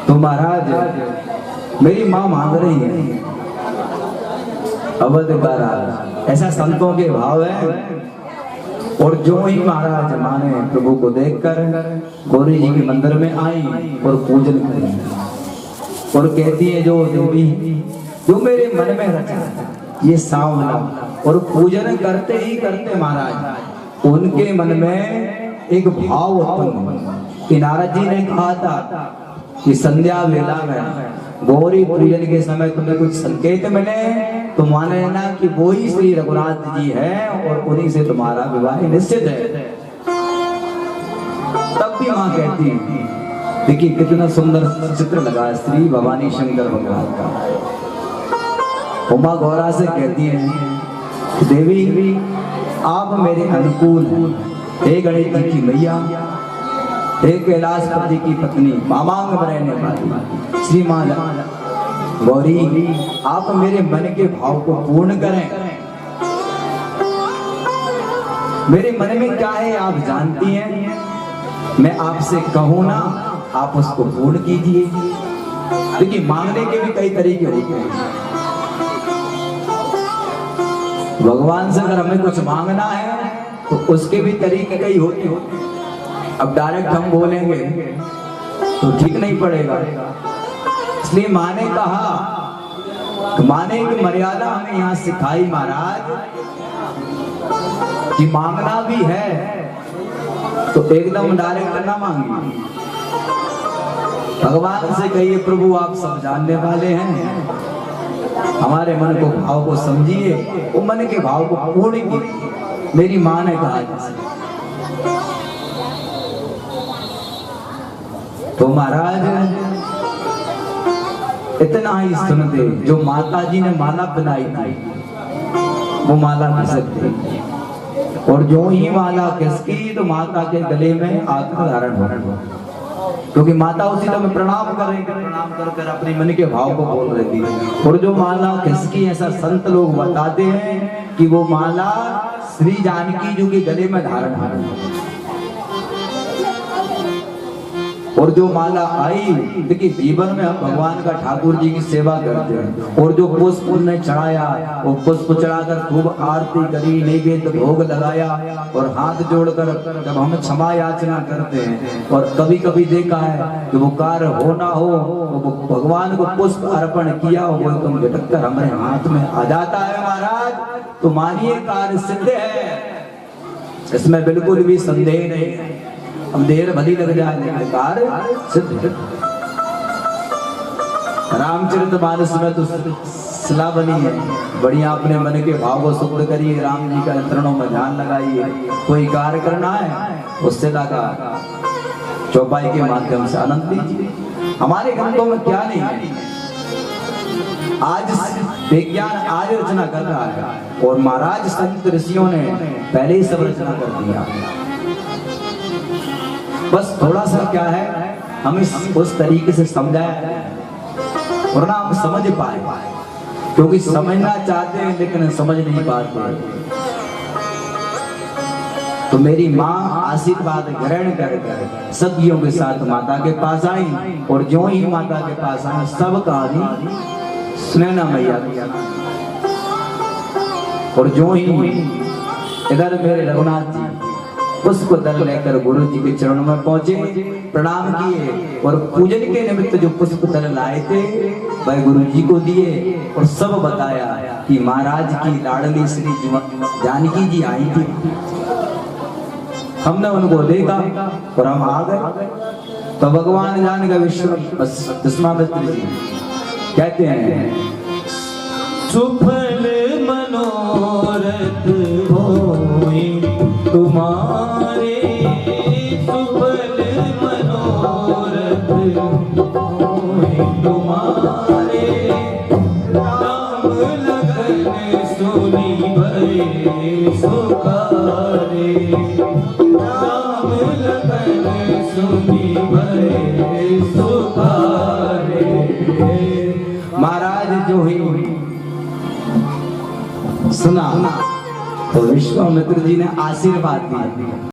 तो महाराज मेरी माँ मांग रही है अवध का राज, ऐसा संतों के भाव है। और जो ही महाराज माँ ने प्रभु को देखकर गौरी जी के मंदिर में आई और पूजन करी और कहती है जो देवी जो मेरे मन में रचा ये सांवला, और पूजन करते ही करते महाराज उनके मन में एक भाव उत्पन्न कि नारद जी ने कहा था कि संध्या वेला में गौरी पूजन के समय तुम्हें कुछ संकेत मिले तो मान लेना कि वो ही श्री रघुनाथ जी है और उन्हीं से तुम्हारा विवाह निश्चित है। तब भी माँ कहती देखिए कितना सुंदर चित्र लगा श्री भवानी शंकर भगवान का। उमा गौरा से कहती है देवी आप मेरे अनुकूल हैं, हे गणेश जी की मैया, हे कैलाशपति की पत्नी, मामांग में रहने वाली श्री माँ गौरी, आप मेरे मन के भाव को पूर्ण करें। मेरे मन में क्या है आप जानती हैं, मैं आपसे कहूं ना आप उसको पूर्ण कीजिए। देखिए मांगने के भी कई तरीके होते हैं। भगवान से अगर हमें कुछ मांगना है तो उसके भी तरीके कई होते हैं। अब डायरेक्ट हम बोलेंगे तो ठीक नहीं पड़ेगा, इसलिए माँ ने कहा, माँ ने एक मर्यादा हमें यहाँ सिखाई महाराज कि मांगना भी है तो एकदम डायरेक्ट ना मांगिए। भगवान से कहिए प्रभु आप सब जानने वाले हैं, हमारे मन को भाव को समझिए, वो मन के भाव को पूर्ण कीजिए। मेरी माँ ने कहा जैसे। तो महाराज इतना ही सुनते, जो माता जी ने माला बनाई थी वो माला खिसक गई, और जो ही माला खिसकी तो माता के गले में आत्मा धारण हो, क्योंकि माता उसी समय प्रणाम कर अपने मन के भाव को बोल रही थी। और जो माला खिसकी ऐसा संत लोग बताते हैं कि वो माला श्री जानकी जी के गले में धारण है। और जो माला आई, देखिए जीवन में हम भगवान का ठाकुर जी की सेवा करते हैं, और जो पुष्प उन्हें चढ़ाया वो पुष्प चढ़ाकर खूब आरती करी, नैवेद्य भोग लगाया, और हाथ जोड़कर जब हम क्षमा याचना करते हैं, और कभी कभी देखा है कि वो कार्य हो ना हो वो भगवान को पुष्प अर्पण किया वो एकदम झटक कर हमारे हाथ में आ जाता है महाराज, तो मानिए कार्य सिद्ध है, इसमें बिल्कुल भी संदेह नहीं है। अब देर भली लग जाए लेकिन कार्य सिद्ध। रामचरितमानस में तो सलाह बनी है, बढ़िया अपने मन के भाव को शुद्ध करिए, राम जी का चरणों में ध्यान लगाइए, कोई कार्य करना है उससे लगा चौपाई के माध्यम से आनंद लीजिए। हमारे ग्रंथों में क्या नहीं है, आज विज्ञान आज रचना कर रहा है, और महाराज संत ऋषियों ने पहले ही सब रचना कर दिया। बस थोड़ा सा क्या है हमें उस तरीके से समझाया और ना हम समझ पाए, क्योंकि समझना चाहते हैं लेकिन समझ नहीं पाते। तो मेरी माँ आशीर्वाद ग्रहण कर सदियों के साथ माता के पास आई, और जो ही माता के पास आई सब कहानी सुनैना मैया किया। और जो ही इधर मेरे रघुनाथ जी पुष्प दल लेकर गुरु जी के चरणों में पहुंचे, प्रणाम किए, और पूजन के निमित्त जो पुष्प दल लाए थे वह गुरु जी को दिए, और सब बताया कि महाराज की लाडली श्री जानकी जी आई थी। हमने उनको देखा और हम आ गए। तो भगवान जान का विश्वामित्र जी कहते हैं सुफल मनोरथ होई तुम्हारे, सुफल मनोरथ होई तुम्हारे, राम लगन सुनी भये सुखारे, राम लगन सुनी भये सुखारे। महाराज जो ही सुना तो विश्वामित्र जी ने आशीर्वाद दिया।